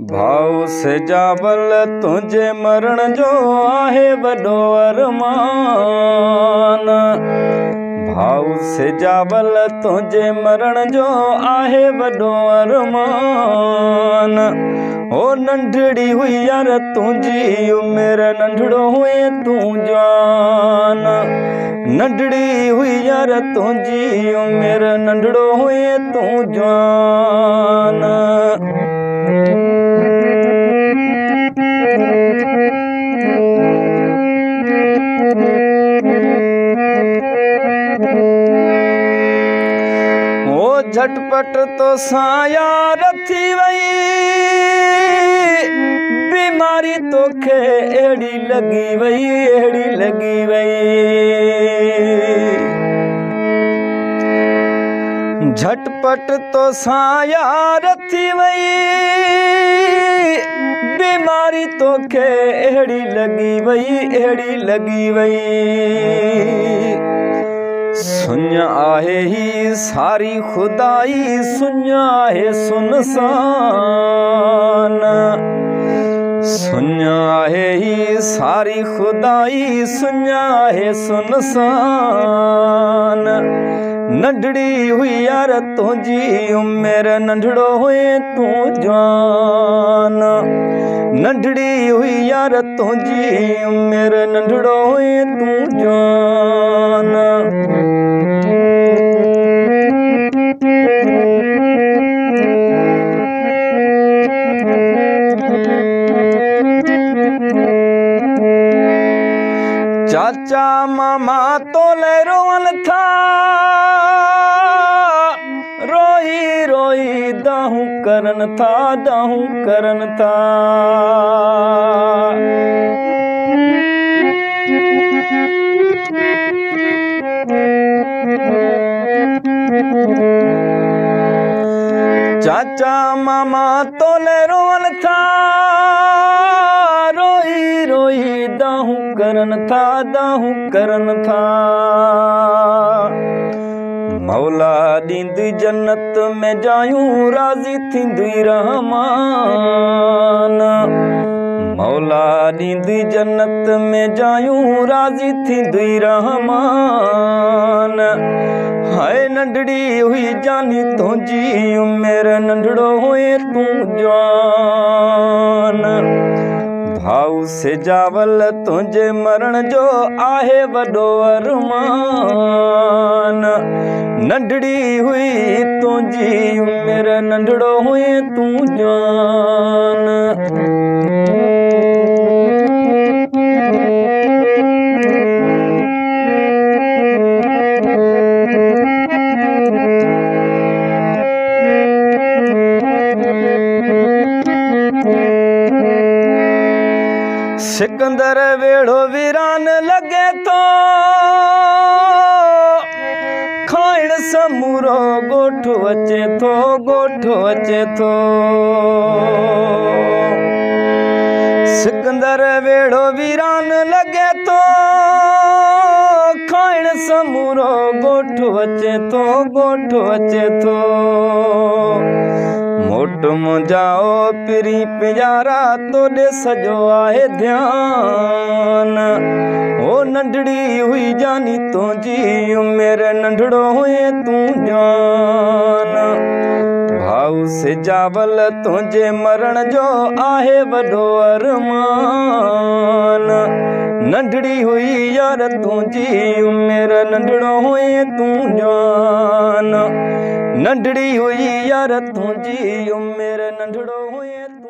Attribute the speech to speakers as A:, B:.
A: भाव से जावल तुझे मरण जो आहे वडो अरमान। भाव से जावल तुझे मरण जो आहे वडो अरमान। ओ नंढड़ी हुई यार तुझी उम्र नंढड़ो हुए तू जवान। नंढड़ी हुई यार तुझी उम्र नंढड़ो हुए तू जवान। ओ झटपट तो साया रथी वई बीमारी तोखे एड़ी लगी वई एड़ी लगी वई। झटपट तो साया रथी वई बीमारी तोखे एड़ी लगी वई एड़ी लगी वई। सुन आहे ही सारी खुदाई सुन आहे सुनसान। सुन आहे ही सारी खुदाई सुन आहे सुनसान। नंढड़ी हुई यार तुझी उम्र नंढड़ो हुए तू जवान। नंढड़ी हुई यार तुझी उम्र नंढड़ो हुए तू जवान। चाचा मामा तोले रोवन था रोई रोई दाहू करन था दाहू करन था। चाचा मामा तोले रोवन था रोई रोई दाहू करन था दाहू करन था। मौला दींदी जन्नत में जायूं राजी थींदी रहमान। मौला दींदी जन्नत में जायूं राजी थींदी रहमान। हाय नंढड़ी हुई जानी तुझी उम्र नंढड़ो हुए तू जवान। भाव से जावल तुझे मरण जो आहे वडो अरमान। नंढड़ी हुई तुझी उम्र नंढड़ो हुए तू जवान। सिकंदर वेड़ो वीरान लगे तो खाइण समूरो गोठो अचे थो गोठो अचे थो। सिकंदर वेड़ो वीरान लगे तो खाइण समूरो गोठो अचे थो गोठो अचे थो। मोट मुंजाओ पिरी प्यारा तोड़े सजो आहे ध्यान। ओ नंढड़ी हुई जानी तुझी उम्र नंढड़ो हुए तू जवान। भाव से जावल तुझे मरण जो आहे वडो अरमान। नंढड़ी हुई यार तुझी उम्र नंढड़ो हुए तू जवान। नंढड़ी हुई यार तुझी उम्र नंढड़ो हुए तू